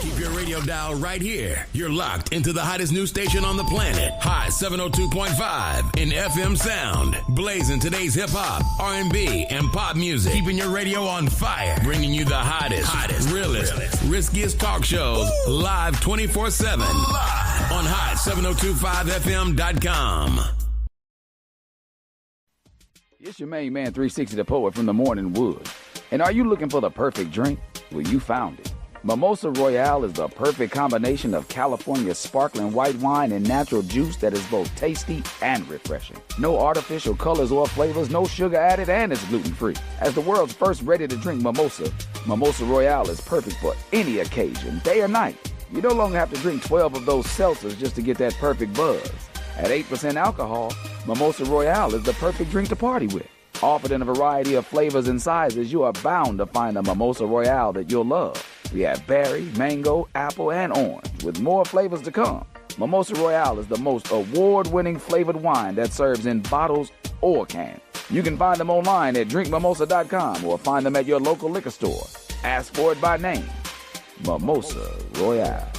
Keep your radio dial right here. You're locked into the hottest news station on the planet. Hot 702.5 in FM sound. Blazing today's hip hop, R&B, and pop music. Keeping your radio on fire. Bringing you the hottest, realest, riskiest talk shows live 24/7 on hot7025fm.com. It's your main man, 360 the Poet from the Morning Wood. And are you looking for the perfect drink? Well, you found it. Mimosa Royale is the perfect combination of California sparkling white wine and natural juice that is both tasty and refreshing. No artificial colors or flavors, no sugar added, and it's gluten-free. As the world's first ready-to-drink mimosa, Mimosa Royale is perfect for any occasion, day or night. You no longer have to drink 12 of those seltzers just to get that perfect buzz. At 8% alcohol, Mimosa Royale is the perfect drink to party with. Offered in a variety of flavors and sizes, you are bound to find a Mimosa Royale that you'll love. We have berry, mango, apple, and orange, with more flavors to come. Mimosa Royale is the most award-winning flavored wine that serves in bottles or cans. You can find them online at drinkmimosa.com or find them at your local liquor store. Ask for it by name. Mimosa Royale.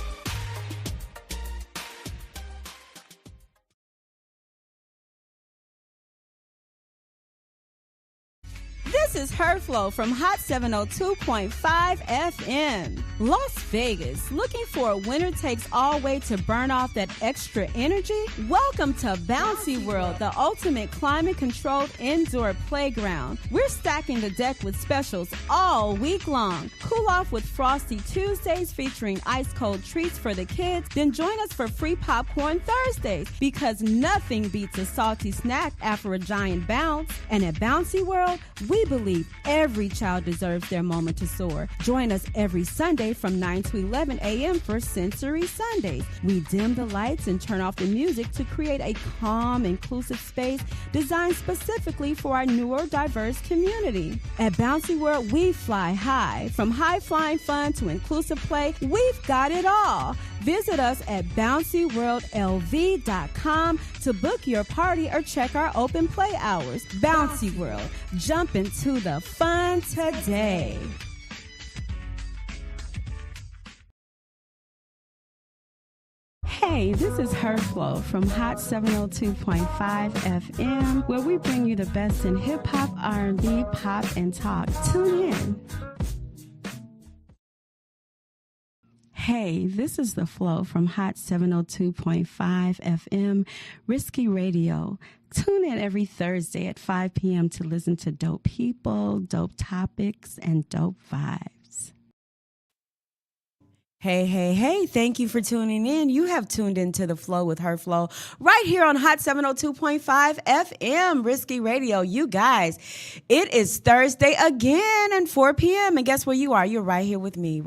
This is Her Flow from Hot 702.5 FM. Las Vegas, looking for a winner-takes-all way to burn off that extra energy? Welcome to Bouncy World, the ultimate climate-controlled indoor playground. We're stacking the deck with specials all week long. Cool off with Frosty Tuesdays featuring ice-cold treats for the kids. Then join us for free popcorn Thursdays, because nothing beats a salty snack after a giant bounce. And at Bouncy World, we believe every child deserves their moment to soar. Join us every Sunday from 9 to 11 a.m. for Sensory Sundays. We dim the lights and turn off the music to create a calm, inclusive space designed specifically for our neurodiverse community. At Bouncy World, we fly high. From high-flying fun to inclusive play, we've got it all. Visit us at bouncyworldlv.com to book your party or check our open play hours. Bouncy World, jump into the fun today. Hey, this is Her Flow from Hot 702.5 FM, where we bring you the best in hip-hop, R&B, pop, and talk. Tune in. Hey, this is The Flow from Hot 702.5 FM, Risky Radio. Tune in every Thursday at 5 p.m. to listen to dope people, dope topics, and dope vibes. Hey, thank you for tuning in. You have tuned into The Flow with Her Flow right here on Hot 702.5 FM, Risky Radio. You guys, it is Thursday again and 4 p.m. And guess where you are? You're right here with me.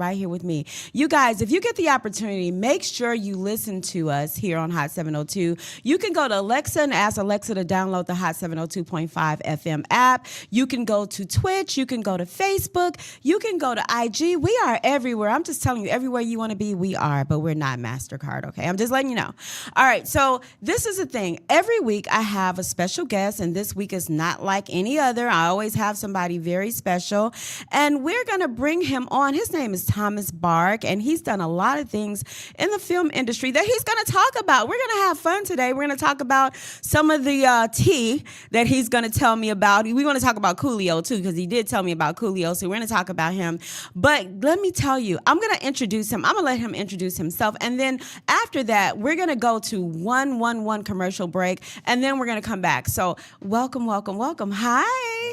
You guys, if you get the opportunity, make sure you listen to us here on Hot 702. You can go to Alexa and ask Alexa to download the Hot 702.5 FM app. You can go to Twitch. You can go to Facebook. You can go to IG. We are everywhere. I'm just telling you, everywhere you want to be, we are, but we're not MasterCard, okay? I'm just letting you know. All right, so this is the thing. Every week I have a special guest, and this week is not like any other. I always have somebody very special, and we're going to bring him on. His name is Thomas Barg, and he's done a lot of things in the film industry that he's going to talk about. We're going to have fun today. We're going to talk about some of the tea that he's going to tell me about. We want to talk about Coolio, too, because he did tell me about Coolio, so we're going to talk about him. But let me tell you, I'm going to introduce him. I'm going to let him introduce himself. And then after that, we're going to go to one commercial break, and then we're going to come back. So welcome. Hi.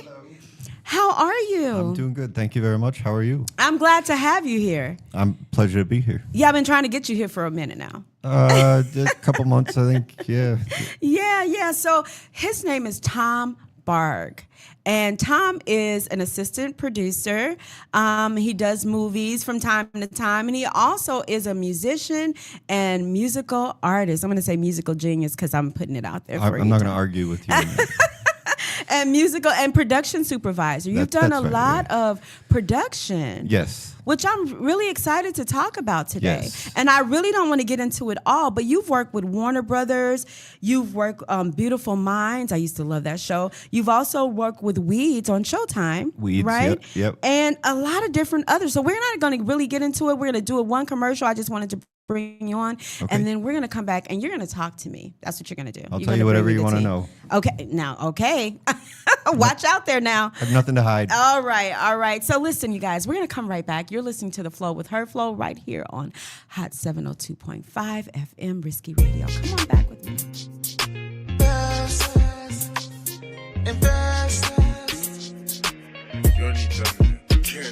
Hello. How are you? I'm doing good. Thank you very much. How are you? I'm glad to have you here. Pleasure to be here. Yeah, I've been trying to get you here for a minute now. A couple months, I think. Yeah. Yeah. So his name is Tom Barg. And Tom is an assistant producer. He does movies from time to time. And he also is a musician and musical artist. I'm going to say musical genius because I'm putting it out there for you. I'm not going to argue with you. and musical and production supervisor. You've done a That's right, lot of production. Yes. Which I'm really excited to talk about today. Yes. And I really don't want to get into it all, but you've worked with Warner Brothers. You've worked Beautiful Minds. I used to love that show. You've also worked with Weeds on Showtime. Weeds, right? yep. And a lot of different others. So we're not going to really get into it. We're going to do it one commercial. I just wanted to bring you on, and then we're going to come back and you're going to talk to me. That's what you're going to do. I'll You're tell gonna you bring whatever me you the want to tea. know. Okay. Now, okay. Watch out there now. I have nothing to hide. All right. So listen, you guys, we're going to come right back. You're listening to The Flow with Her Flow right here on Hot 702.5 FM Risky Radio. Come on back with me.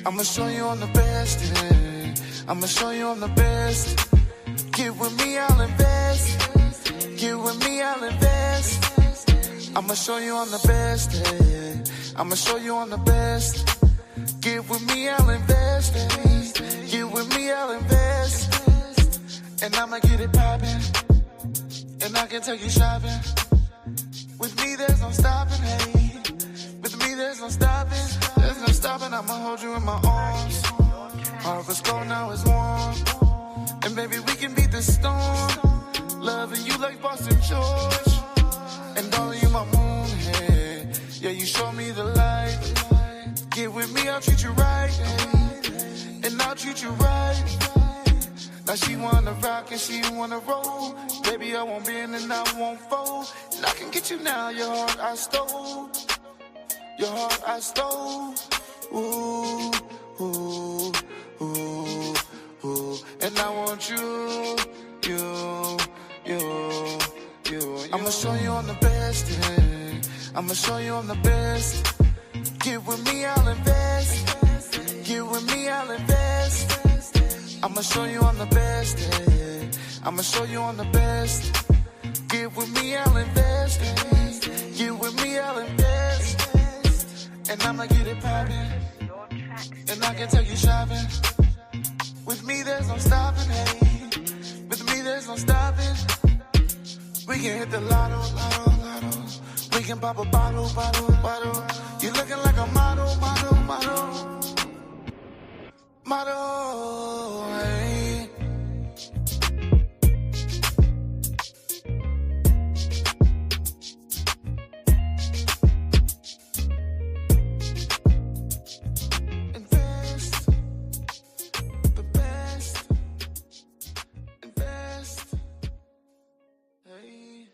I'ma show you I'm the best. Yeah. I'ma show you I'm the best. Get with me, I'll invest. Get with me, I'll invest. I'ma show you I'm the best. Yeah. I'ma show you I'm the best. Get with me, I'll invest. Get with me, I'll invest. And I'ma get it poppin'. And I can take you shopping. With me, there's no stopping. Hey, with me, there's no stopping. There's no stopping. I'ma hold you in my arms. Harvest cold, now it's warm. And baby, we can beat the storm. Loving you like Boston George. And darling, you my moon, hey. Yeah, you show me the light. Get with me, I'll treat you right. Hey. And I'll treat you right. Now she wanna rock and she wanna roll. Baby, I won't bend and I won't fold. And I can get you now, your heart I stole. Your heart I stole. Ooh, ooh, ooh, ooh. And I want you. I'ma show you I'm the best, yeah. I'ma show you I'm the best. Get with me, I'll invest. Get with me, I'll invest. I'ma show you I'm the best, yeah. I'ma show you I'm the best. Get with me, I'll invest. Get with me, I'll invest. And I'ma get it poppin'. And I can take you shopping. With me, there's no stopping, hey. With me, there's no stopping. We can hit the lotto, lotto, lotto. We can pop a bottle, bottle, bottle. You looking like a model, model, model. Model, hey. Invest. The best. Invest. Hey.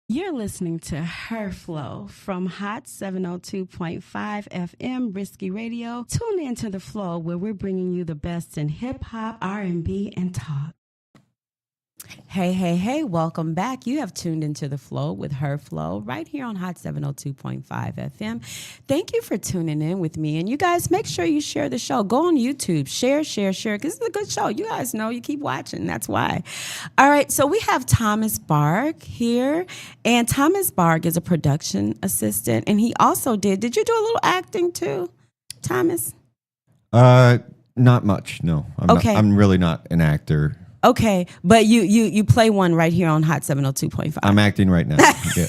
You're listening to Her Flow from Hot 702.5 FM Risky Radio. Tune in to The Flow, where we're bringing you the best in hip hop, R&B, and talk. Hey, welcome back. You have tuned into The Flow with Her Flow right here on Hot 702.5 FM. Thank you for tuning in with me. And you guys, make sure you share the show. Go on YouTube, share, because it's a good show. You guys know you keep watching. That's why. All right, so we have Thomas Barg here. And Thomas Barg is a production assistant. And he also did you do a little acting too, Thomas? Not much, no. I'm really not an actor. Okay, but you play one right here on Hot 702.5. I'm acting right now. Yeah.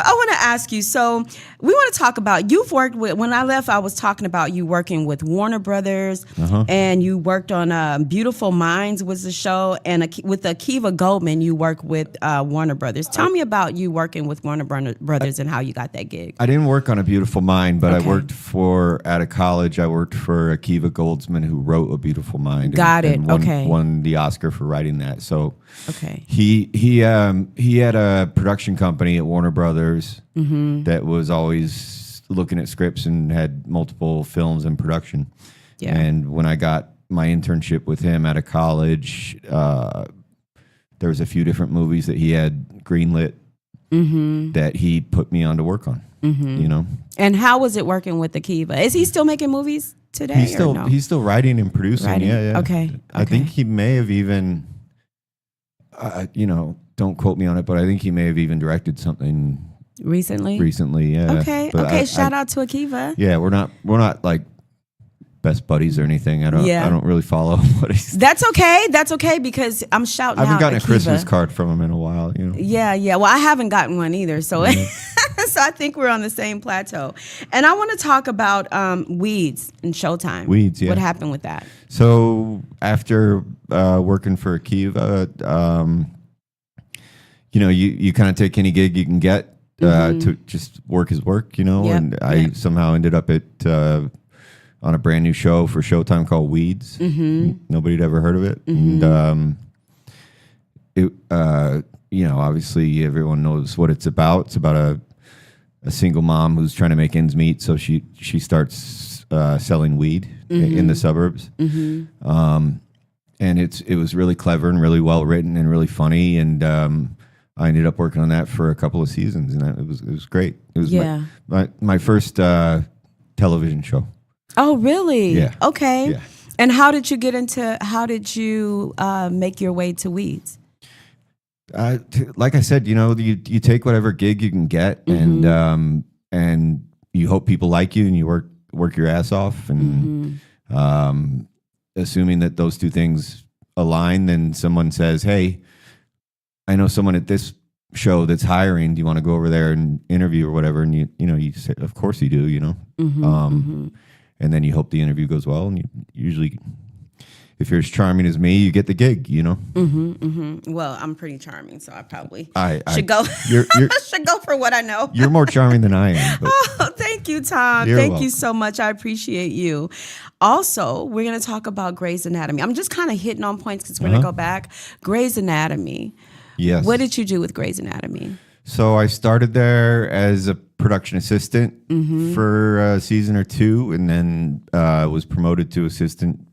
I want to ask you, so we want to talk about, you've worked with, when I left, I was talking about you working with Warner Brothers, and you worked on Beautiful Minds was the show, and with Akiva Goldman, you work with Warner Brothers. Tell me about you working with Warner Brothers and how you got that gig. I didn't work on A Beautiful Mind, but I worked out of college, I worked for Akiva Goldsman, who wrote A Beautiful Mind. And won the Oscar for writing that. So he had a production company at Warner Brothers that was always looking at scripts and had multiple films in production. Yeah. And when I got my internship with him out of college, there was a few different movies that he had greenlit that he put me on to work on. You know. And how was it working with Akiva? Is he still making movies today? He's still writing and producing. Yeah. Okay. I think he may have even, don't quote me on it, but I think he may have even directed something recently. Yeah. Okay. Shout out to Akiva. Yeah, we're not like best buddies or anything. I don't really follow what he's. That's okay because I'm shouting out. I haven't gotten a Christmas card from him in a while. Yeah. Well, I haven't gotten one either. So, so I think we're on the same plateau. And I want to talk about Weeds and Showtime. Weeds, yeah. What happened with that? So after working for Akiva, you kind of take any gig you can get to just work is work, Yep. And I somehow ended up at on a brand new show for Showtime called Weeds. Nobody'd ever heard of it. And it, obviously everyone knows what it's about. It's about a single mom who's trying to make ends meet. So she starts selling weed in the suburbs. And it was really clever and really well written and really funny. And I ended up working on that for a couple of seasons, and it was great. It was my first television show. Oh, really? Yeah. Okay. Yeah. And how did you make your way to Weeds? Like I said, you take whatever gig you can get, and you hope people like you, and you work your ass off, and assuming that those two things align, then someone says, "Hey, I know someone at this show that's hiring. Do you want to go over there and interview or whatever?" And you say, "Of course you do." And then you hope the interview goes well, and you usually, if you're as charming as me, you get the gig. Well, I'm pretty charming, so I probably should go. Should go for what I know. You're more charming than I am. Oh, thank you, Tom. Thank you so much. I appreciate you. Also, we're going to talk about Grey's Anatomy. I'm just kind of hitting on points because we're going to go back. Grey's Anatomy. Yes. What did you do with Grey's Anatomy? So I started there as a production assistant for a season or two, and then was promoted to assistant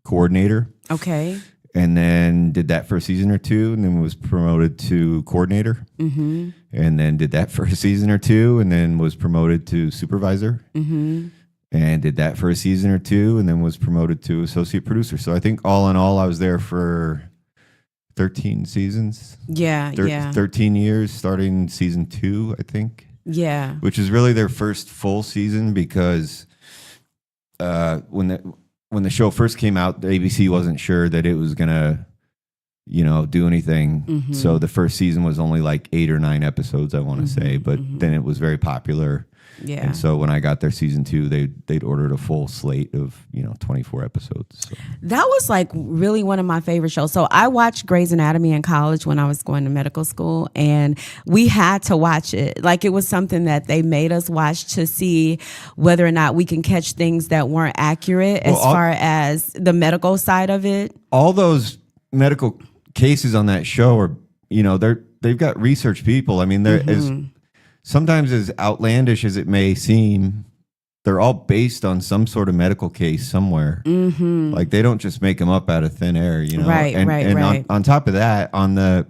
coordinator. Okay. And then did that for a season or two, and then was promoted to coordinator. And then did that for a season or two, and then was promoted to supervisor. And did that for a season or two, and then was promoted to associate producer. So I think all in all, I was there for 13 seasons. 13 years, starting season 2, I think. Yeah. Which is really their first full season because when the show first came out, the ABC wasn't sure that it was gonna, do anything. So the first season was only like 8 or 9 episodes, I want to say, but then it was very popular. Yeah. And so when I got there season 2, they'd ordered a full slate of 24 episodes. So. That was like really one of my favorite shows. So I watched Grey's Anatomy in college when I was going to medical school, and we had to watch it. Like it was something that they made us watch to see whether or not we can catch things that weren't accurate as far as the medical side of it. All those medical cases on that show are, they've got research people. I mean, they're sometimes as outlandish as it may seem, they're all based on some sort of medical case somewhere. Like they don't just make them up out of thin air, Right, right. On top of that, on the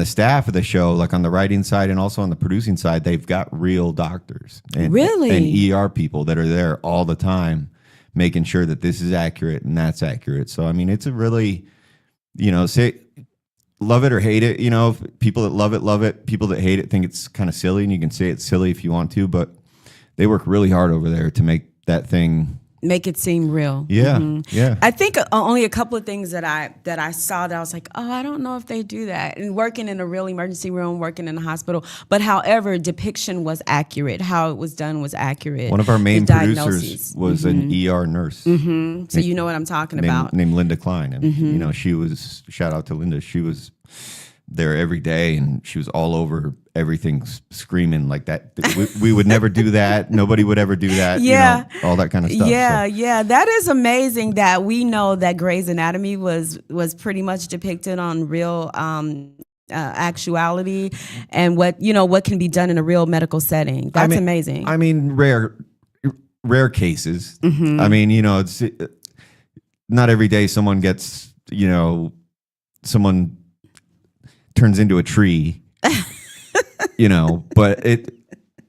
staff of the show, like on the writing side and also on the producing side, they've got real doctors and ER people that are there all the time, making sure that this is accurate and that's accurate. So I mean, it's a really, say. Love it or hate it, people that love it. People that hate it think it's kind of silly, and you can say it's silly if you want to, but they work really hard over there to make that thing make it seem real. Yeah, yeah. I think only a couple of things that I saw that I was like, oh, I don't know if they do that. And working in a real emergency room, working in a hospital, but however, depiction was accurate. How it was done was accurate. One of our main producers was an ER nurse. So you know what I'm talking about. Named Linda Klein, and she was, shout out to Linda. She was there every day, and she was all over everything, screaming like that. We would never do that. Nobody would ever do that. Yeah, all that kind of stuff. Yeah. That is amazing that we know that Grey's Anatomy was pretty much depicted on real actuality and what can be done in a real medical setting. That's amazing. I mean, rare cases. I mean, it's not every day someone gets, someone turns into a tree, but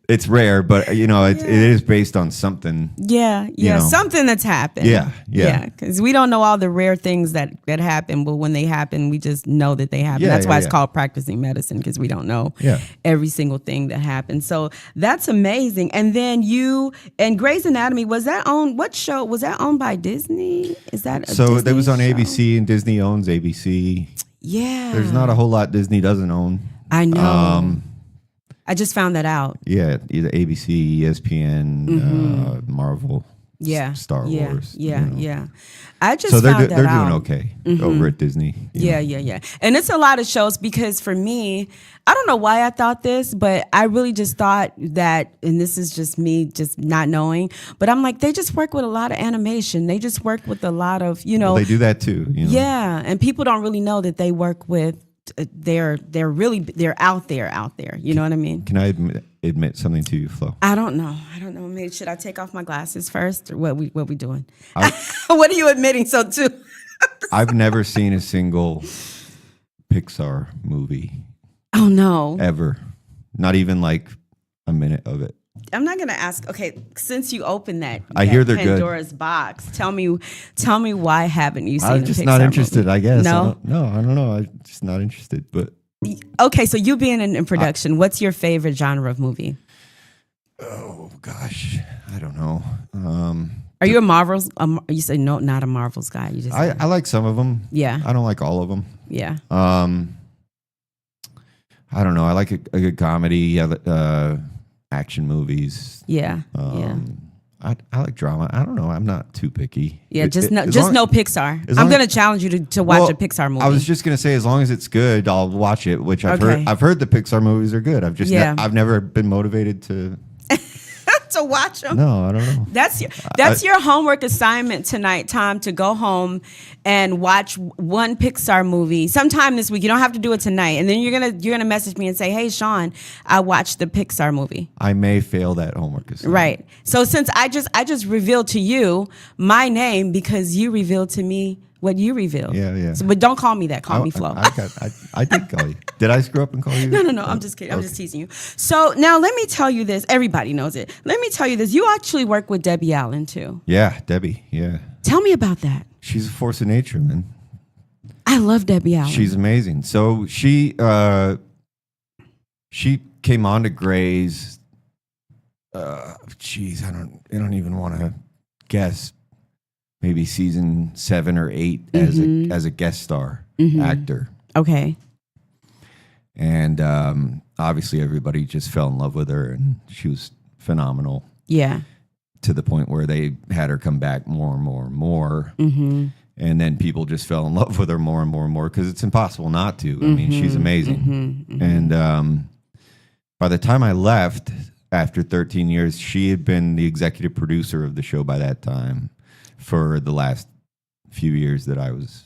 It's rare, but you know, it is based on something. Yeah, something that's happened. Yeah. Because we don't know all the rare things that happen, but when they happen, we just know that they happen. That's why it's called practicing medicine, because we don't know every single thing that happens. So that's amazing. And then you and Grey's Anatomy, what show was that owned by Disney? Is that so? That was on ABC, and Disney owns ABC. Yeah, there's not a whole lot Disney doesn't own. I know. I just found that out. Yeah, either ABC, ESPN, Marvel, Star Wars. Yeah. I just so they're found that they're out. doing okay over at Disney. Yeah. And it's a lot of shows, because for me, I don't know why I thought this, but I really just thought that, and this is just me just not knowing, but I'm like, they just work with a lot of animation. They just work with a lot of, Well, they do that too. Yeah, and people don't really know that they work with. They're out there. You know what I mean? Can I admit something to you, Flo? I don't know. Maybe should I take off my glasses first, or what we doing? What are you admitting? So too. I've never seen a single Pixar movie. Oh no! Ever, not even like a minute of it. I'm not gonna ask. Okay, since you opened that, I hear they're Pandora's good. box. Tell me why haven't you seen? I'm just a Pixar not interested. movie? I guess. No, I don't know. I'm just not interested. But okay, so you being in production, what's your favorite genre of movie? Oh gosh, I don't know. Are you a Marvel's? You say no, not a Marvel's guy. You just I like some of them. Yeah, I don't like all of them. Yeah. I don't know. I like a good comedy. Action movies. Yeah. I like drama. I don't know. I'm not too picky. Yeah, just no Pixar. I'm going to challenge you to watch a Pixar movie. I was just going to say, as long as it's good, I'll watch it. Which I've heard the Pixar movies are good. I've never been motivated to to watch them. No, I don't know. That's your homework assignment tonight, Tom, to go home and watch one Pixar movie sometime this week. You don't have to do it tonight. And then you're gonna message me and say, "Hey, Sean, I watched the Pixar movie." I may fail that homework assignment. Right. So since I just revealed to you my name because you revealed to me what you revealed. Yeah. So, but don't call me that. Call me Flo. I did call you. Did I screw up and call you? No. I'm just kidding. I'm just teasing you. So now let me tell you this. Everybody knows it. Let me tell you this. You actually work with Debbie Allen too. Yeah, Debbie. Yeah. Tell me about that. She's a force of nature, man. I love Debbie Allen. She's amazing. So she came on to Grey's. I don't even want to guess. Maybe season 7 or 8 as a guest star actor. Okay. And obviously everybody just fell in love with her, and she was phenomenal. Yeah. To the point where they had her come back more and more and more. Mm-hmm. And then people just fell in love with her more and more and more, because it's impossible not to. I mean, she's amazing. And by the time I left, after 13 years, she had been the executive producer of the show by that time for the last few years that I was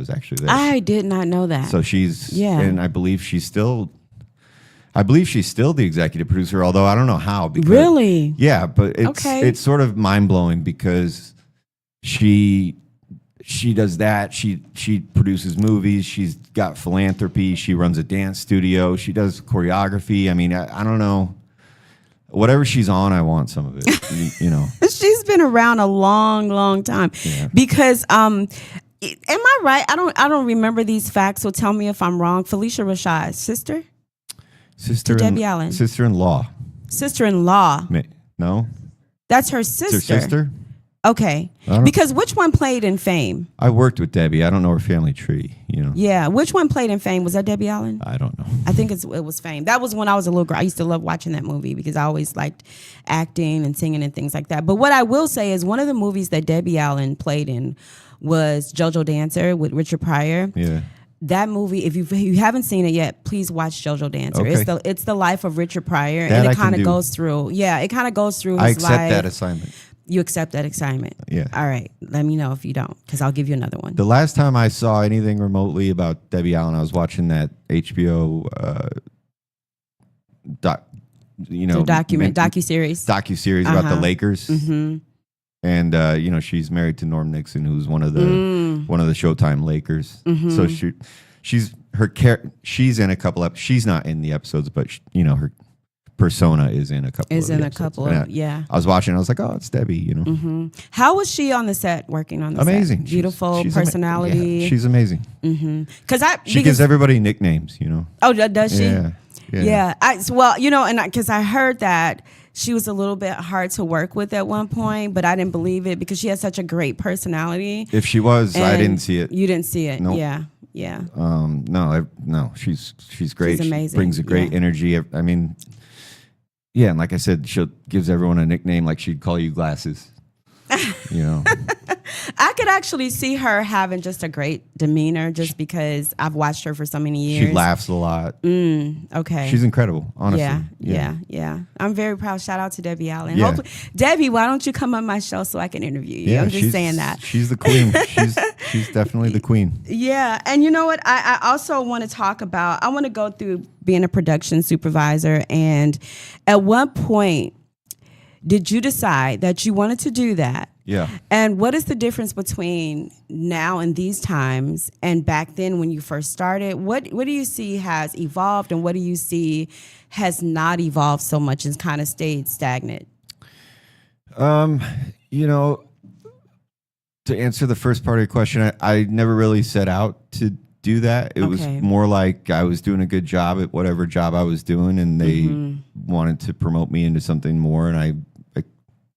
actually there. I did not know that. So and I believe she's still the executive producer, although I don't know how. Really? Yeah, but it's sort of mind blowing, because she does that. She produces movies. She's got philanthropy. She runs a dance studio. She does choreography. I mean, I don't know. Whatever she's on, I want some of it. You know, she's been around a long time. Yeah. Because am I right? I don't remember these facts. So tell me if I'm wrong. Phylicia Rashad's sister to Debbie Allen. Sister-in-law. No, that's her sister. It's her sister. Okay, because which one played in Fame? I worked with Debbie. I don't know her family tree. You know. Yeah, which one played in Fame? Was that Debbie Allen? I don't know. I think it was Fame. That was when I was a little girl. I used to love watching that movie because I always liked acting and singing and things like that. But what I will say is one of the movies that Debbie Allen played in was JoJo Dancer with Richard Pryor. Yeah. That movie, if you haven't seen it yet, please watch JoJo Dancer. Okay. It's the life of Richard Pryor, and it kind of goes through. Yeah, it kind of goes through his life. I accept that assignment. You accept that assignment? Yeah. All right. Let me know if you don't, because I'll give you another one. The last time I saw anything remotely about Debbie Allen, I was watching that HBO docuseries about the Lakers. Mm-hmm. And she's married to Norm Nixon, who's one of the Showtime Lakers. Mm-hmm. So she's in a couple she's not in the episodes, but persona is in a couple. Yeah. I was watching. I was like, oh, it's Debbie. You know. Mm-hmm. How was she on the set working on the amazing. set? Beautiful she's personality. She's amazing. Mm-hmm. She gives everybody nicknames. You know. Oh, does she? Yeah. Because I heard that she was a little bit hard to work with at one point, but I didn't believe it because she has such a great personality. If she was, I didn't see it. You didn't see it. Nope. Yeah. No, she's great. She's amazing. She brings a great energy. I mean, yeah, and like I said, she gives everyone a nickname, like she'd call you Glasses. You know. I could actually see her having just a great demeanor just because I've watched her for so many years. She laughs a lot. Okay. She's incredible, honestly. Yeah. I'm very proud. Shout out to Debbie Allen. Yeah. Debbie, why don't you come on my show so I can interview you? Yeah, I'm just saying that. She's the queen. She's definitely the queen. Yeah. And you know what? I also want to talk about, I want to go through being a production supervisor. And at what point did you decide that you wanted to do that? Yeah. And what is the difference between now and these times and back then when you first started? What do you see has evolved and what do you see has not evolved so much and kind of stayed stagnant? You know, to answer the first part of your question, I never really set out to do that. It was more like I was doing a good job at whatever job I was doing, and they wanted to promote me into something more, and I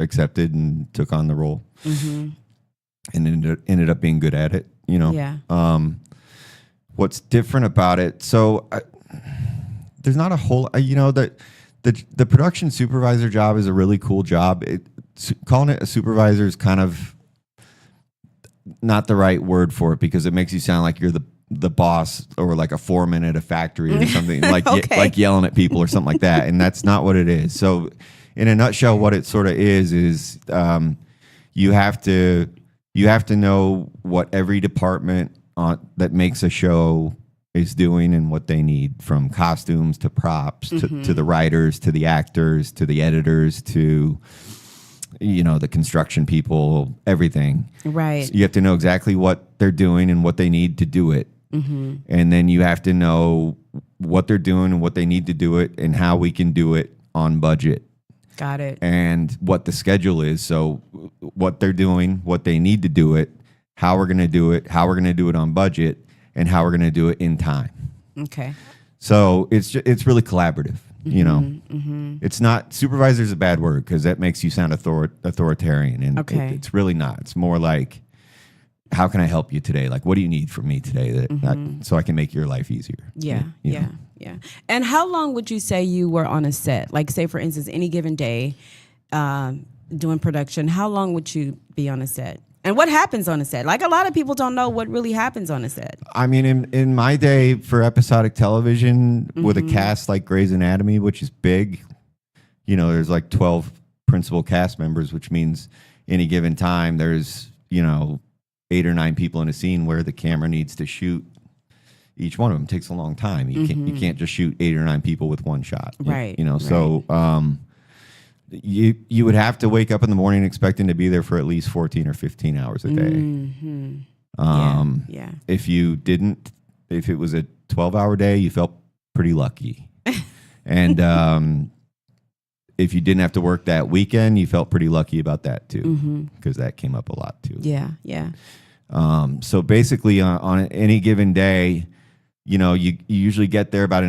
accepted and took on the role, and ended up being good at it. You know. Yeah. What's different about it? So there's not a whole. You know that the production supervisor job is a really cool job. Calling it a supervisor is kind of not the right word for it because it makes you sound like you're the boss or like a foreman at a factory or something like yelling at people or something like that. And that's not what it is. So in a nutshell, what it sort of is you have to know what every department that makes a show is doing and what they need, from costumes to props to the writers to the actors to the editors to the construction people, everything. Right. So you have to know exactly what they're doing and what they need to do it. And then you have to know what they're doing and what they need to do it and how we can do it on budget. Got it. And what the schedule is. So what they're doing, what they need to do it, how we're going to do it, how we're going to do it on budget, and how we're going to do it in time. Okay. So it's really collaborative. You know, it's not, supervisor is a bad word because that makes you sound authoritarian, and it's really not. It's more like, how can I help you today? Like, what do you need from me today so I can make your life easier? Yeah. And how long would you say you were on a set? Like, say for instance, any given day, doing production, how long would you be on a set? And what happens on a set? Like, a lot of people don't know what really happens on a set. I mean, in my day for episodic television with a cast like Grey's Anatomy, which is big, there's like 12 principal cast members, which means any given time there's, 8 or 9 people in a scene where the camera needs to shoot. Each one of them takes a long time. You can't just shoot 8 or 9 people with one shot. Right. So you would have to wake up in the morning expecting to be there for at least 14 or 15 hours a day. If you didn't, if it was a 12-hour day, you felt pretty lucky. And if you didn't have to work that weekend, you felt pretty lucky about that too, because that came up a lot too. Yeah. So basically on any given day, you usually get there about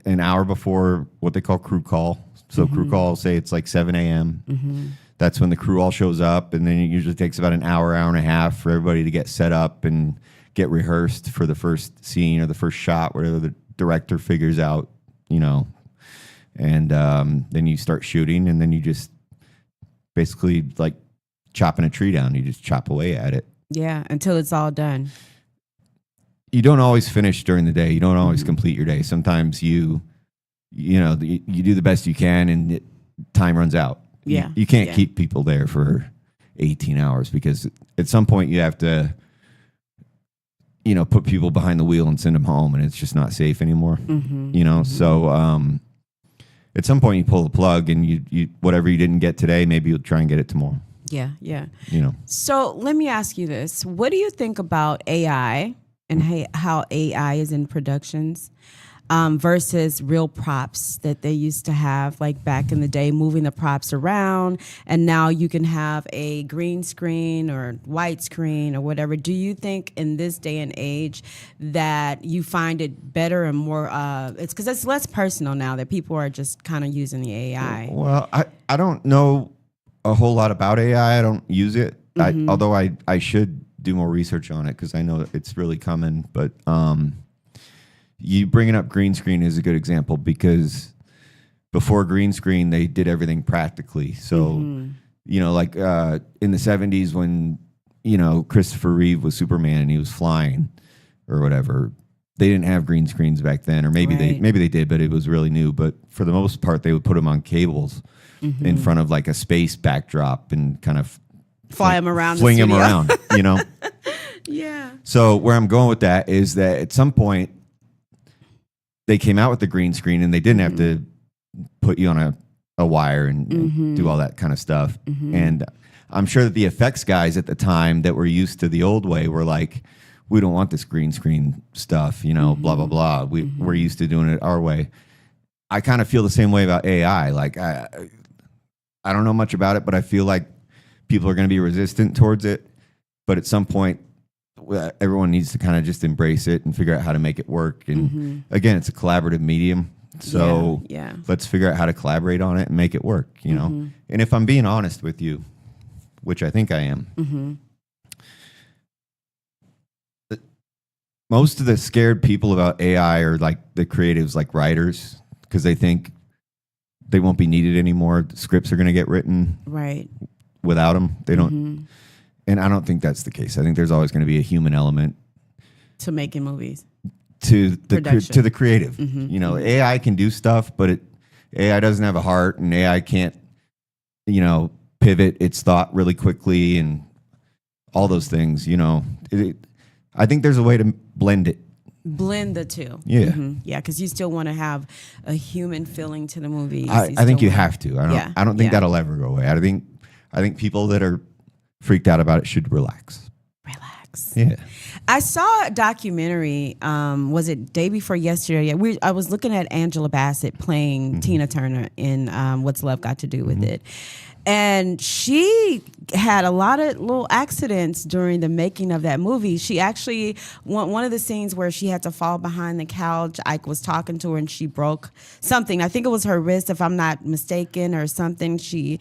an hour before what they call crew call. So crew call, say it's like 7 a.m. That's when the crew all shows up, and then it usually takes about an hour and a half for everybody to get set up and get rehearsed for the first scene or the first shot, whatever the director figures out, and then you start shooting, and then you just basically like chopping a tree down. You just chop away at it. Yeah, until it's all done. You don't always finish during the day. You don't always complete your day. Sometimes you do the best you can, and time runs out. Yeah. You can't keep people there for 18 hours because at some point you have to, put people behind the wheel and send them home, and it's just not safe anymore. So at some point you pull the plug, and you whatever you didn't get today, maybe you'll try and get it tomorrow. Yeah. So let me ask you this. What do you think about AI and how AI is in productions? versus real props that they used to have, like back in the day, moving the props around, and now you can have a green screen or white screen or whatever. Do you think in this day and age that you find it better and more, it's because it's less personal now that people are just kind of using the AI? Well, I don't know a whole lot about AI. I don't use it, although I should do more research on it because I know it's really coming, but you bringing up green screen is a good example because before green screen, they did everything practically. So, you know, like in the 70s when, you know, Christopher Reeve was Superman and he was flying or whatever, they didn't have green screens back then, or maybe they did, but it was really new. But for the most part, they would put them on cables in front of like a space backdrop and kind of fly them around, fling them around, you know? Yeah. So where I'm going with that is that at some point, they came out with the green screen and they didn't have to put you on a wire and do all that kind of stuff. And I'm sure that the effects guys at the time that were used to the old way were like, we don't want this green screen stuff, you know, blah, blah, blah. We're used to doing it our way. I kind of feel the same way about AI. Like, I don't know much about it, but I feel like people are going to be resistant towards it. But at some point, everyone needs to kind of just embrace it and figure out how to make it work. And again, it's a collaborative medium. So let's figure out how to collaborate on it and make it work, you know? And if I'm being honest with you, which I think I am, most of the scared people about AI are like the creatives, like writers, because they think they won't be needed anymore. The scripts are going to get written without them. They don't. And I don't think that's the case. I think there's always going to be a human element to making movies, to the creative. You know, AI can do stuff, but AI doesn't have a heart, and AI can't, you know, pivot its thought really quickly, and all those things. You know, I think there's a way to blend it. Blend the two. Yeah. Yeah, because you still want to have a human feeling to the movie. I think you have to. I don't think that'll ever go away. I think people that are freaked out about it should relax. Yeah. I saw a documentary, was it day before yesterday? Yeah, I was looking at Angela Bassett playing Tina Turner in What's Love Got to Do with It. And she had a lot of little accidents during the making of that movie. She actually, one of the scenes where she had to fall behind the couch, Ike was talking to her and she broke something. I think it was her wrist, if I'm not mistaken, or something. She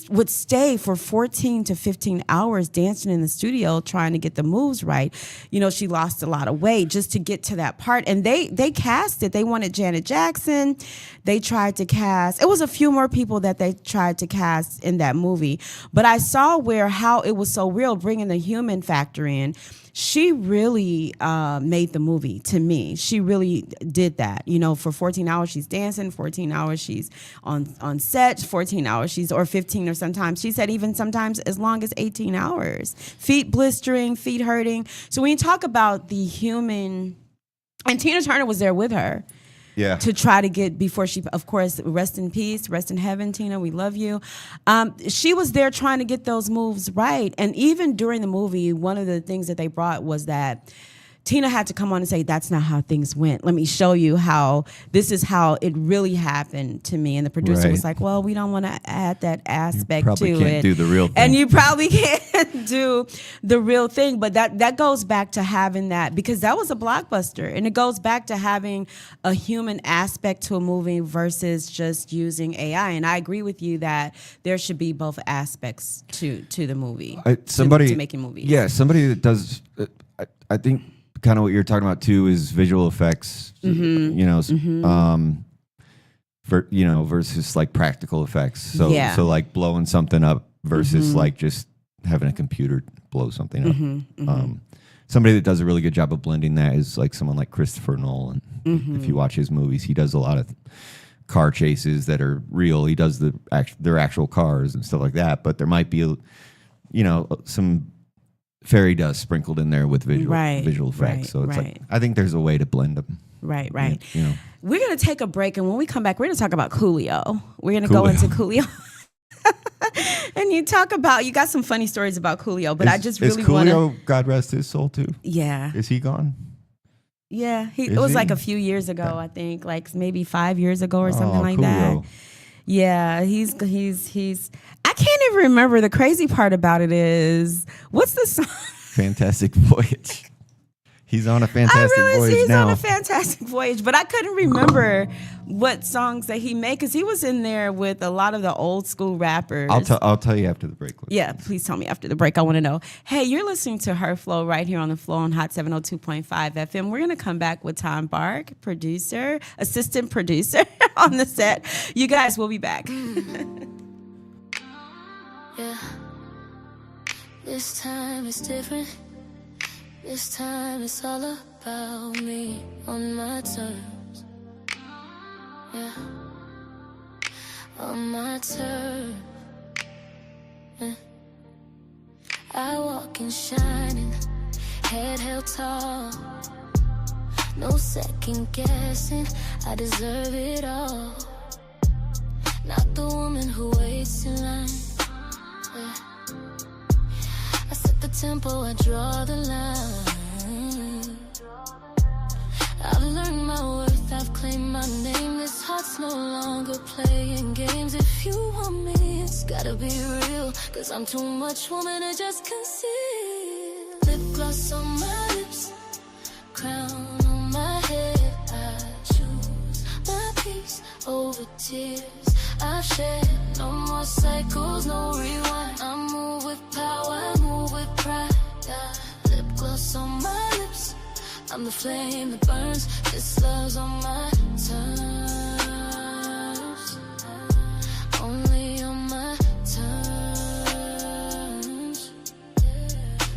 would stay for 14 to 15 hours dancing in the studio trying to get the moves right. You know, she lost a lot of weight just to get to that part. And they cast it. They wanted Janet Jackson. They tried to cast, it was a few more people that they tried to cast in that movie. But I saw how it was so real, bringing the human factor in. She really made the movie, to me. She really did that. You know, for 14 hours she's dancing, 14 hours she's on set, 14 hours or 15, or sometimes, she said even sometimes as long as 18 hours. Feet blistering, feet hurting. So when you talk about the human, and Tina Turner was there with her. Yeah. To try to get, before she, of course, rest in peace, rest in heaven, Tina, we love you. She was there trying to get those moves right. And even during the movie, one of the things that they brought was that Tina had to come on and say, that's not how things went. Let me show you how, this is how it really happened to me. And the producer was like, well, we don't want to add that aspect to it. You probably can't do the real thing. And you probably can't do the real thing. But that goes back to having that, because that was a blockbuster. And it goes back to having a human aspect to a movie versus just using AI. And I agree with you that there should be both aspects to the movie, to making movies. Yeah, somebody that does, I think, kind of what you're talking about too is visual effects, you know, versus like practical effects. So like blowing something up versus like just having a computer blow something up. Somebody that does a really good job of blending that is like someone like Christopher Nolan. If you watch his movies, he does a lot of car chases that are real. He does their actual cars and stuff like that. But there might be, some fairy dust sprinkled in there with visual effects. So it's like, I think there's a way to blend them. Right. We're going to take a break, and when we come back, we're going to talk about Coolio. We're going to go into Coolio. And you got some funny stories about Coolio, but I just really want to. Is Coolio, God rest his soul, too? Yeah. Is he gone? Yeah, it was like a few years ago, I think, like maybe 5 years ago or something like that. Yeah, he's. I can't even remember. The crazy part about it is, what's the song? Fantastic Voyage. He's on a fantastic voyage he's now. On a fantastic voyage, but I couldn't remember what songs that he made because he was in there with a lot of the old school rappers. I'll tell you after the break. Yeah, please tell me after the break. I want to know. Hey, you're listening to Her Flow right here on the Flow on Hot 702.5 FM. We're gonna come back with Tom Bark, assistant producer on the set. You guys, we'll be back. Yeah, this time it's different. This time it's all about me on my terms. Yeah, on my terms. Yeah. I walk in shining, head held tall. No second guessing, I deserve it all. Not the woman who waits in line. Yeah. I set the tempo, I draw the line. I've learned my worth, I've claimed my name. This heart's no longer playing games. If you want me, it's gotta be real, 'cause I'm too much woman to just conceal. Lip gloss on my lips, crown on my head. I choose my peace over tears I've shed. No more cycles, no rewind. I move with power, I move with pride. Yeah. Lip gloss on my lips, I'm the flame that burns. This love's on my terms, only on my terms.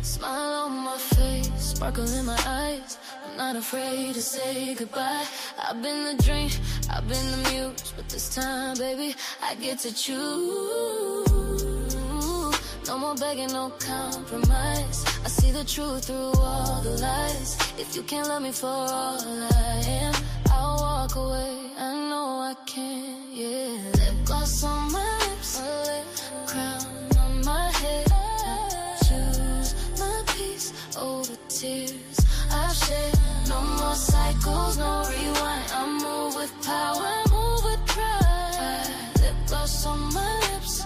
Smile on my face, sparkle in my eyes. I'm not afraid to say goodbye. I've been the dream, I've been the muse, but this time, baby, I get to choose. No more begging, no compromise. I see the truth through all the lies. If you can't love me for all I am, I'll walk away. I know I can, yeah. Lip gloss on my lips, crown on my head. Choose my peace over tears I've shed. No more cycles, no rewind. I move with power, I move with pride. Lip gloss on my lips,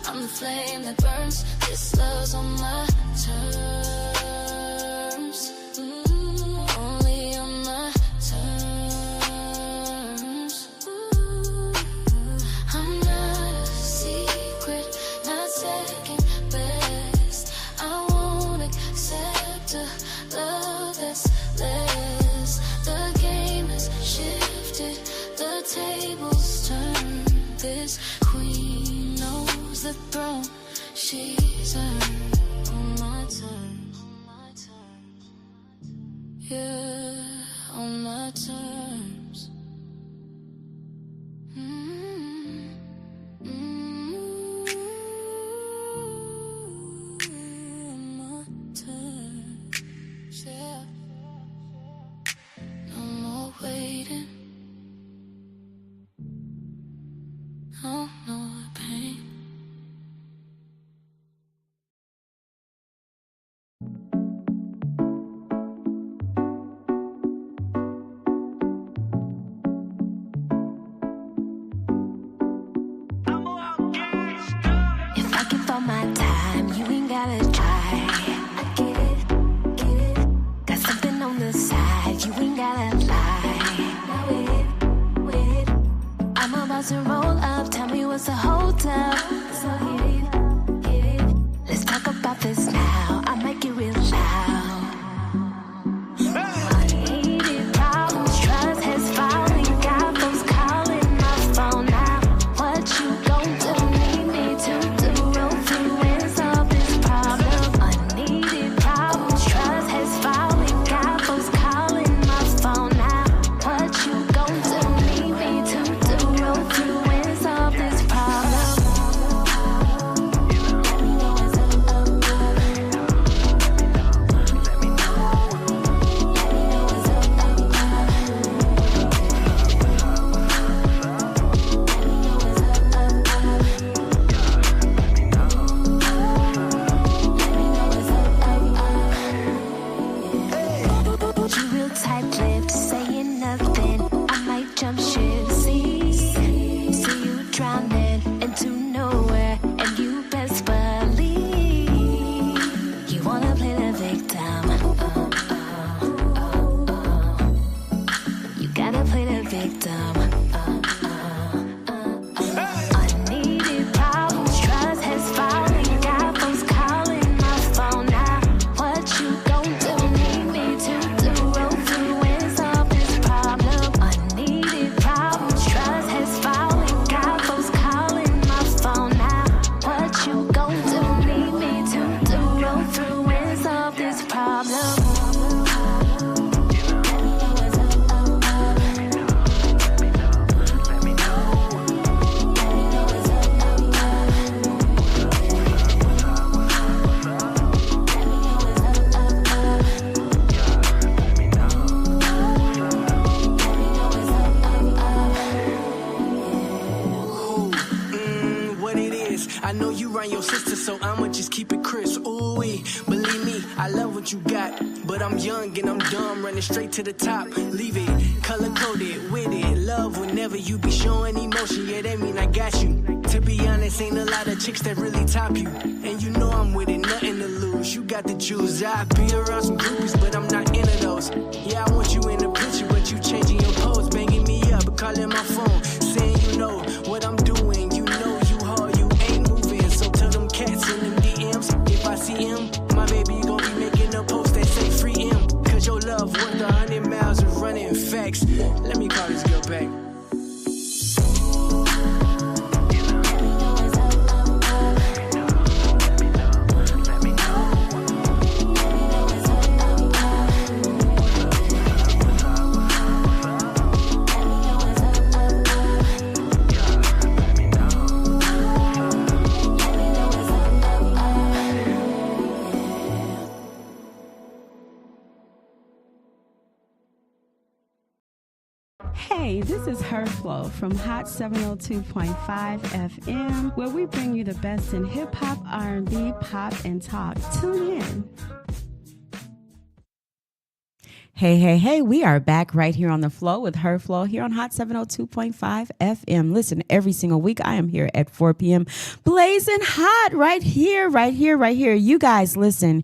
I'm the flame that burns. This love's on my terms, only on my terms. I'm not a secret, not second best. I won't accept a love that's less. The game has shifted, the tables turned. This queen knows the throne she's earned on my terms. Yeah, on my terms. On my terms, yeah. No more waiting. No more pain. If I give all my time, you ain't gotta try. I get it. Got something on the side, you ain't gotta lie. Now with it. I'm about to roll up, tell me what's the hold up. So hit it. Let's talk about this now, I might get real loud. Unneeded problems, trust has fallen. Got folks calling my phone now. What you gon' do? Need me to do? Roll through and solve this problem. Unneeded problems, trust has fallen. Got folks calling my phone now. What you gon' do? Need me to do? Roll through and solve this problem. victim. Unneeded problems, trust has fallen. Got folks calling my phone now. What you gon' do? Need me to do? Roll through and solve this problem. Unneeded problems, trust has fallen. Got folks calling my phone now. What you gon' do? Need me to do? Roll through and solve this problem. I know you run your sister, so I'ma just keep it crisp. Ooh-wee, believe me, I love what you got. But I'm young and I'm dumb, running straight to the top. Leave it, color-coded, with it. Love whenever you be showing emotion, yeah, that mean I got you. To be honest, ain't a lot of chicks that really top you. And you know I'm with it, nothing to lose. You got the juice, I be around some groupies, but I'm not into those. Yeah, I want you in the picture, but you changing your pose. Banging me up, calling my phone, saying you know what I'm doing. You know you hard, you ain't moving. So tell them cats in them DMs, if I see him, my baby gon' be making a post that say free him. Cause your love worth 100 miles of running facts. Let me call this girl back. Hey, this is Her Flow from Hot 702.5 FM, where we bring you the best in hip hop, R&B, pop, and talk. Tune in. Hey, we are back right here on the flow with Her Flow here on Hot 702.5 FM. Listen, every single week I am here at 4 p.m. blazing hot right here. You guys, listen,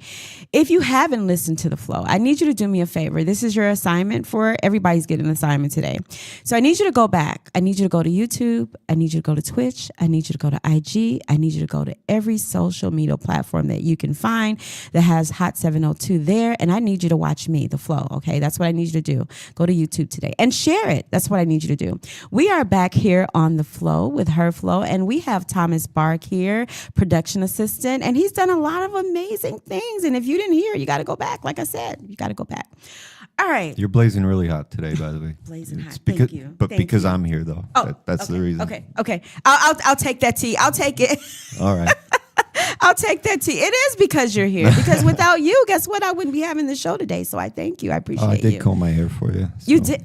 if you haven't listened to the flow, I need you to do me a favor. This is your assignment for everybody's getting an assignment today. So I need you to go back. I need you to go to YouTube. I need you to go to Twitch. I need you to go to IG. I need you to go to every social media platform that you can find that has Hot 702 there. And I need you to watch me, the flow. Okay, that's what I need you to do. Go to YouTube today and share it. That's what I need you to do. We are back here on the flow with Her Flow, and we have Thomas Bark here, production assistant, and he's done a lot of amazing things. And if you didn't hear, you got to go back. Like I said, you got to go back. All right. You're blazing really hot today, by the way. Blazing hot. Thank you. But Thank because you. I'm here, though. Oh, that's okay, the reason. Okay. I'll take that tea. I'll take it. All right. I'll take that tea. It is because you're here. Because without you, guess what? I wouldn't be having the show today. So I thank you. I appreciate you. I did comb my hair for you. So. You did.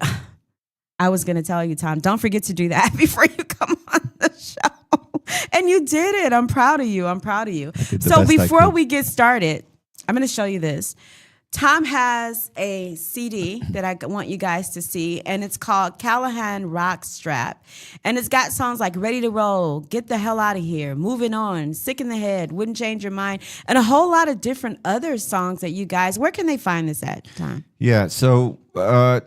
I was going to tell you, Tom, don't forget to do that before you come on the show. And you did it. I'm proud of you. So before we get started, I'm going to show you this. Tom has a CD that I want you guys to see, and it's called Callahan Rock Strap. And it's got songs like Ready to Roll, Get the Hell Out of Here, Moving On, Sick in the Head, Wouldn't Change Your Mind, and a whole lot of different other songs that you guys, where can they find this at, Tom? Yeah, so I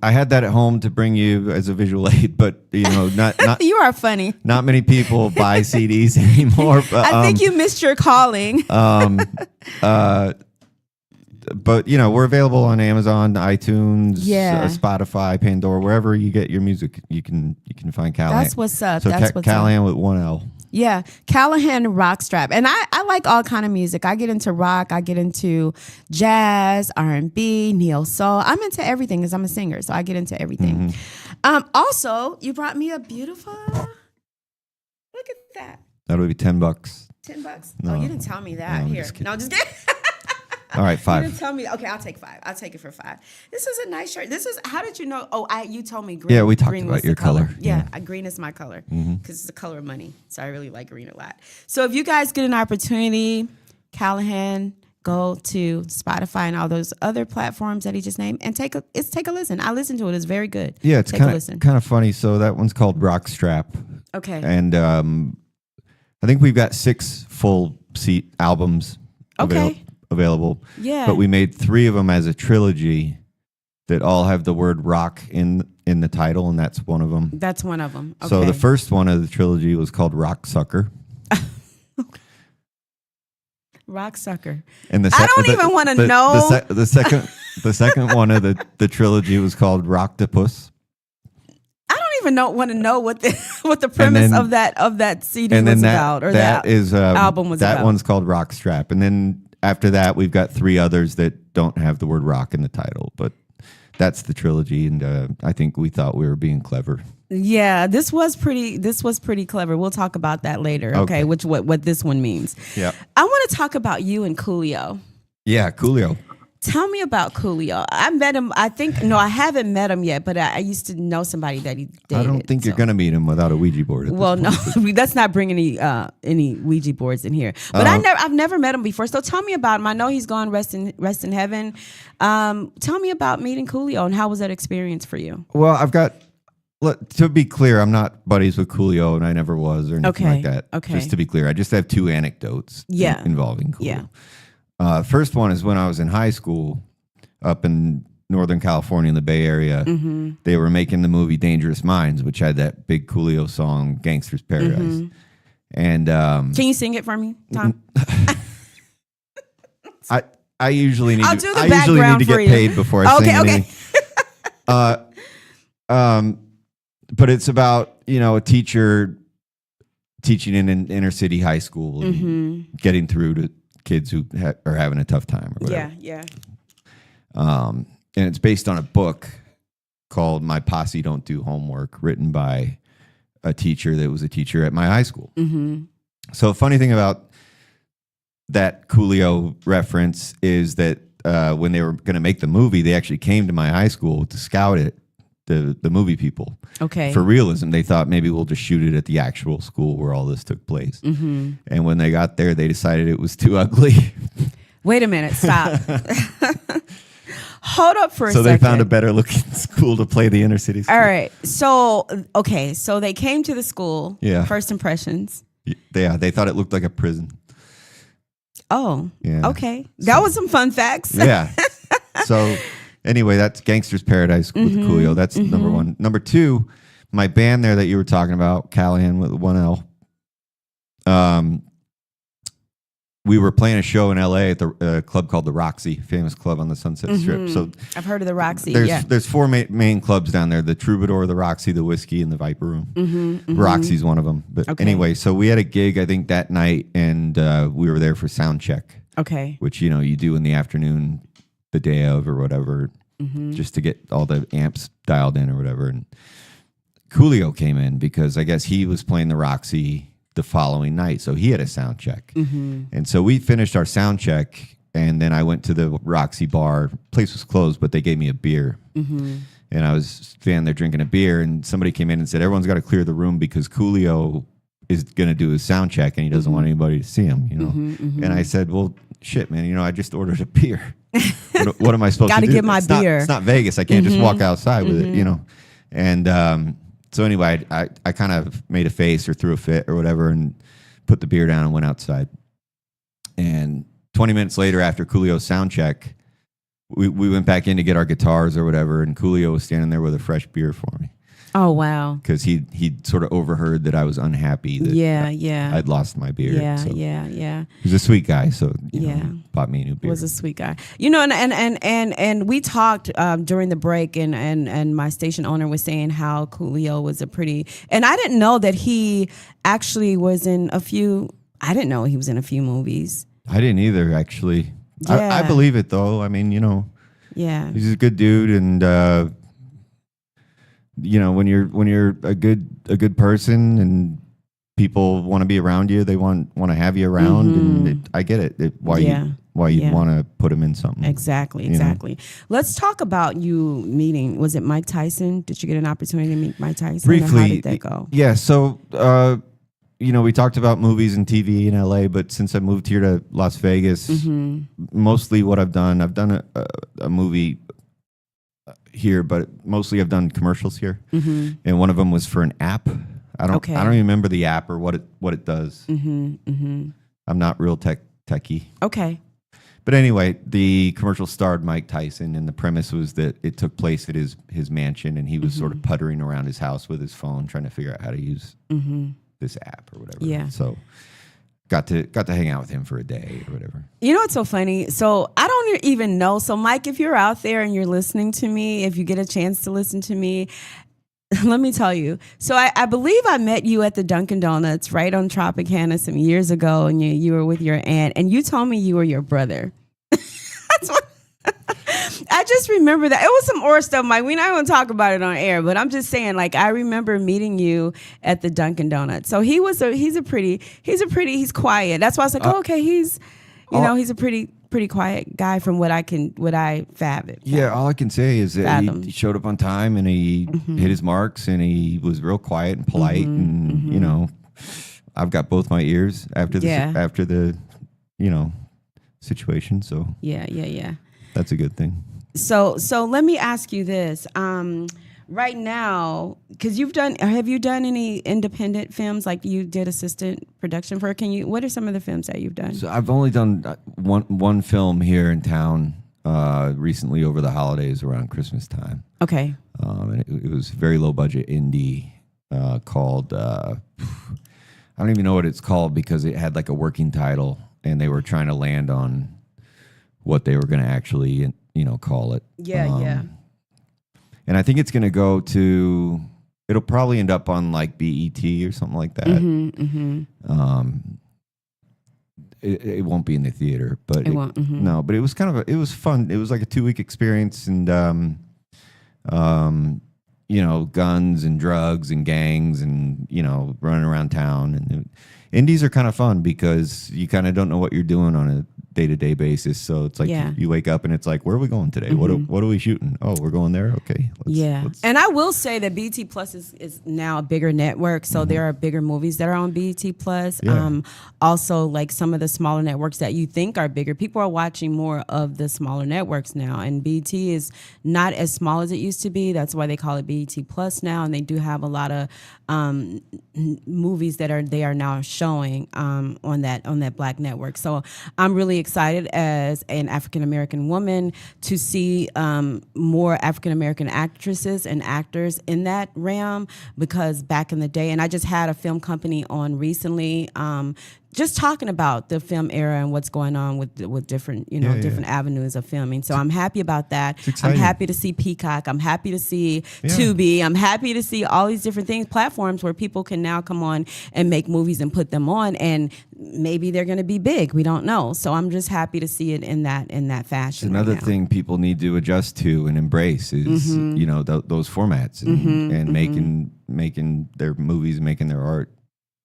had that at home to bring you as a visual aid, but not you are funny. Not many people buy CDs anymore. But, I think you missed your calling. But we're available on Amazon, iTunes, Spotify, Pandora, wherever you get your music. You can find Callahan. That's what's up. So That's what's Callahan up. with one L. Yeah, Callahan Rockstrap. And I like all kind of music. I get into rock. I get into jazz, R&B, neo soul. I'm into everything because I'm a singer, so I get into everything. Mm-hmm. Also, you brought me a beautiful. Look at that. That'll be $10. $10. No, oh, you didn't tell me that. No, Here, no, just kidding. All right, $5. You didn't tell me. Okay, I'll take $5. I'll take it for $5. This is a nice shirt. This is. How did you know? Oh, you told me green. Yeah, we talked green about your color. Yeah, green is my color because it's the color of money. So I really like green a lot. So if you guys get an opportunity, Callahan, go to Spotify and all those other platforms that he just named and take a listen. I listened to it. It's very good. Yeah, it's kind of funny. So that one's called Rockstrap. Okay. And I think we've got 6 full seat albums available. Yeah. But we made 3 of them as a trilogy. that all have the word rock in the title, and that's one of them. That's one of them. Okay. So the first one of the trilogy was called Rock Sucker. Rock Sucker. And I don't even want to know. The second one of the trilogy was called Rocktopus. I don't even want to know what the premise of that CD was about, or that album was about. That one's called Rockstrap. And then after that, we've got 3 others that don't have the word rock in the title, but that's the trilogy. And I think we thought we were being clever. Yeah, this was pretty clever. We'll talk about that later. Okay, what this one means. Yeah. I want to talk about you and Coolio. Yeah, Coolio. Tell me about Coolio. I met him. I haven't met him yet, but I used to know somebody that he dated. I don't think you're gonna meet him without a Ouija board. Well, no, let's not bring any Ouija boards in here. But I've never met him before. So tell me about him. I know he's gone rest in heaven. Tell me about meeting Coolio and how was that experience for you? Well, to be clear, I'm not buddies with Coolio, and I never was or anything like that. Okay. Just to be clear, I just have 2 anecdotes involving Coolio. Yeah. First one is when I was in high school up in Northern California in the Bay Area. Mm-hmm. They were making the movie Dangerous Minds, which had that big Coolio song, Gangster's Paradise. Mm-hmm. And can you sing it for me, Tom? I usually need to get you. paid before I sing anything. But it's about, a teacher teaching in an inner city high school and getting through to kids who are having a tough time or whatever. Yeah. And it's based on a book called My Posse Don't Do Homework, written by a teacher that was a teacher at my high school. Mm-hmm. So a funny thing about that Coolio reference is that when they were going to make the movie, they actually came to my high school to scout it, the movie people. Okay. For realism, they thought maybe we'll just shoot it at the actual school where all this took place. Mm-hmm. And when they got there, they decided it was too ugly. Wait a minute, stop. Hold up for a second. So they found a better looking school to play the inner city school. All right. So they came to the school. Yeah. First impressions. Yeah, they thought it looked like a prison. Oh, yeah. Okay. That was some fun facts. Yeah. So anyway, that's Gangster's Paradise with Coolio. That's number 1. Number 2, my band there that you were talking about, Callahan with 1L. We were playing a show in LA at the club called the Roxy, famous club on the Sunset Strip. So I've heard of the Roxy. There's 4 main clubs down there: the Troubadour, the Roxy, the Whiskey, and the Viper Room. Roxy's one of them. But anyway, so we had a gig I think that night, and we were there for sound check. Okay. Which you do in the afternoon, the day of or whatever, just to get all the amps dialed in or whatever. And Coolio came in because I guess he was playing the Roxy the following night, so he had a sound check. And so we finished our sound check, and then I went to the Roxy bar. Place was closed, but they gave me a beer. And I was standing there drinking a beer, and somebody came in and said, everyone's got to clear the room because Coolio is going to do his sound check, and he doesn't want anybody to see him, And I said, well, shit, man, I just ordered a beer. What am I supposed to do? Got to get my beer. It's not Vegas. I can't just walk outside with it, And so anyway, I kind of made a face or threw a fit or whatever and put the beer down and went outside. And 20 minutes later, after Coolio's sound check, we went back in to get our guitars or whatever, and Coolio was standing there with a fresh beer for me. Oh, wow. Because he'd sort of overheard that I was unhappy that I'd lost my beer. Yeah. He's a sweet guy, so bought me a new beer. Was a sweet guy. And we talked during the break, and my station owner was saying how Coolio was and I didn't know that he actually was in a few movies. I didn't either, actually. Yeah. I believe it, though. I mean, Yeah. He's a good dude, and when you're a good person and people want to be around you, they want to have you around, and I get it. Why you want to put them in something. Exactly. Let's talk about you meeting. Was it Mike Tyson? Did you get an opportunity to meet Mike Tyson? Briefly. How did that go? Yeah. So, we talked about movies and TV in LA, but since I moved here to Las Vegas, mostly what I've done a movie here, but mostly I've done commercials here, and one of them was for an app. I don't even remember the app or what it does. I'm not real techie. Okay. But anyway, the commercial starred Mike Tyson, and the premise was that it took place at his mansion, and he was sort of puttering around his house with his phone, trying to figure out how to use this app or whatever. Yeah. So got to hang out with him for a day or whatever. You know what's so funny? So I don't even know. So Mike, if you're out there and you're listening to me, if you get a chance to listen to me, let me tell you. So I believe I met you at the Dunkin' Donuts right on Tropicana some years ago, and you were with your aunt, and you told me you were your brother. That's what I just remember that. It was some Orr stuff, Mike. We're not going to talk about it on air, but I'm just saying, like, I remember meeting you at the Dunkin' Donuts. So he's quiet. That's why I was like, okay, he's a pretty quiet guy from what I fathom. Yeah, all I can say is that he showed up on time, and he hit his marks, and he was real quiet and polite, and you know, I've got both my ears after the situation. So yeah, that's a good thing. So let me ask you this. Right now, because have you done any independent films? Like you did assistant production for? What are some of the films that you've done? So I've only done one film here in town recently over the holidays around Christmas time. Okay. And it was very low budget indie called, I don't even know what it's called because it had like a working title and they were trying to land on what they were going to actually, call it. Yeah. And I think it's going to go to, it'll probably end up on like BET or something like that. It won't be in the theater, but it won't. No, but it was it was fun. It was like a 2-week experience, and guns and drugs and gangs and running around town. And indies are kind of fun because you kind of don't know what you're doing on a day-to-day basis. So it's like you wake up and it's like, where are we going today? What are we shooting? Oh, we're going there? Okay. And I will say that BET Plus is now a bigger network, so there are bigger movies that are on BET Plus. Yeah. Also, like some of the smaller networks that you think are bigger, people are watching more of the smaller networks now, and BET is not as small as it used to be. That's why they call it BET Plus now, and they do have a lot of movies that they are now showing on that Black network. So I'm really excited as an African American woman to see more African American actresses and actors in that realm, because back in the day, and I just had a film company on recently, just talking about the film era and what's going on with different different avenues of filming. So I'm happy about that. I'm happy to see Peacock. I'm happy to see Tubi. I'm happy to see all these different platforms where people can now come on and make movies and put them on, and maybe they're going to be big. We don't know. So I'm just happy to see it in that fashion. It's another thing people need to adjust to and embrace is those formats and making their movies, making their art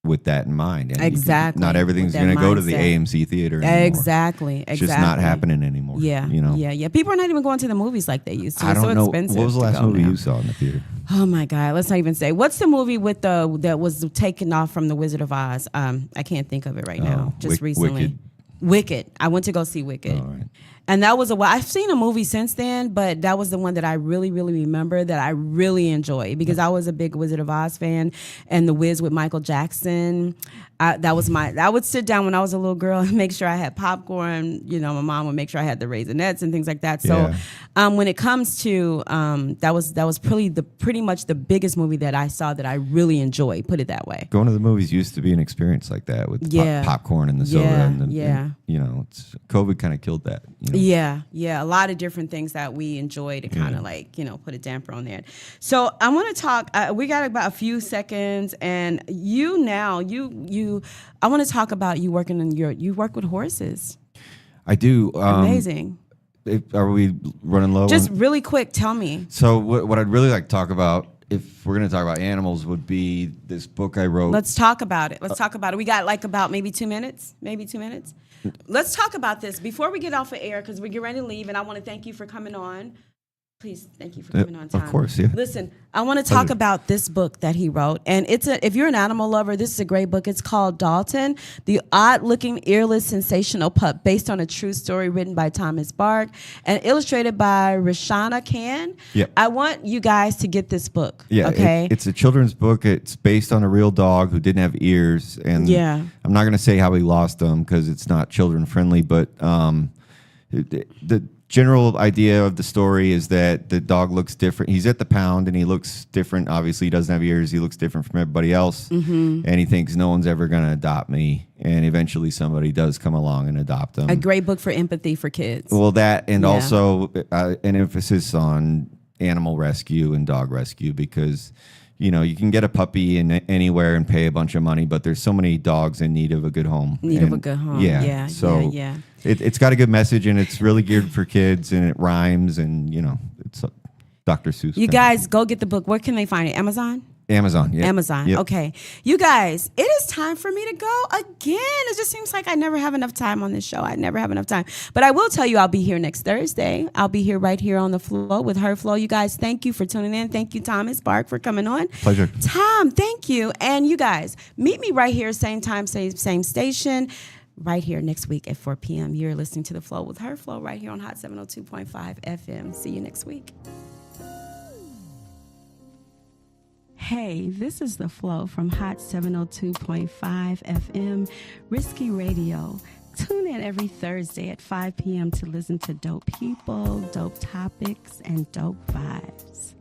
with that in mind. And exactly. Not everything's going to go to the AMC theater anymore. Exactly. It's just not happening anymore. Yeah. Yeah. People are not even going to the movies like they used to. I don't know. Expensive. What was the last movie you saw in the theater? Oh my God. Let's not even say. What's the movie that was taken off from The Wizard of Oz? I can't think of it right now. Just recently. Wicked. I went to go see Wicked. All right. And that was I've seen a movie since then, but that was the one that I really, really remember that I really enjoyed, because I was a big Wizard of Oz fan, and The Wiz with Michael Jackson. I would sit down when I was a little girl and make sure I had popcorn. My mom would make sure I had the Raisinets and things like that. So when it comes to that was pretty much the biggest movie that I saw that I really enjoyed. Put it that way. Going to the movies used to be an experience like that with popcorn and the soda. And COVID kind of killed that. Yeah, a lot of different things that we enjoy to kind of put a damper on that. So I want to talk. We got about a few seconds, and I want to talk about you working in you work with horses. I do. Amazing. Are we running low? Just really quick, tell me. So what I'd really like to talk about, if we're going to talk about animals, would be this book I wrote. Let's talk about it. We got about maybe 2 minutes. Let's talk about this before we get off of air, because we get ready to leave, and I want to thank you for coming on. Please, thank you for coming on time. Of course, yeah. Listen, I want to talk about this book that he wrote, and if you're an animal lover, this is a great book. It's called Dalton, the odd-looking, earless, sensational pup, based on a true story written by Thomas Bard and illustrated by Rashana Khan. Yep. I want you guys to get this book. Yeah, okay. It's a children's book. It's based on a real dog who didn't have ears, and I'm not going to say how he lost them because it's not children friendly, but the general idea of the story is that the dog looks different. He's at the pound and he looks different. Obviously, he doesn't have ears. He looks different from everybody else. Mm-hmm. And he thinks no one's ever going to adopt me. And eventually somebody does come along and adopt him. A great book for empathy for kids. Well, that and also an emphasis on animal rescue and dog rescue, because you can get a puppy anywhere and pay a bunch of money, but there's so many dogs in need of a good home. Yeah. So it's got a good message, and it's really geared for kids, and it rhymes, and it's Dr. Seuss. You guys go get the book. Where can they find it? Amazon? Amazon. Yeah. Amazon. Yep. Okay. You guys, it is time for me to go again. It just seems like I never have enough time on this show. I never have enough time. But I will tell you, I'll be here next Thursday. I'll be here right here on the floor with Her Flow. You guys, thank you for tuning in. Thank you, Thomas Bark, for coming on. Pleasure. Tom, thank you. And you guys, meet me right here, same time, same station. Right here next week at 4 p.m. You're listening to The Flow with Her Flow right here on Hot 702.5 FM. See you next week. Hey, this is The Flow from Hot 702.5 FM, Risky Radio. Tune in every Thursday at 5 p.m. to listen to dope people, dope topics, and dope vibes.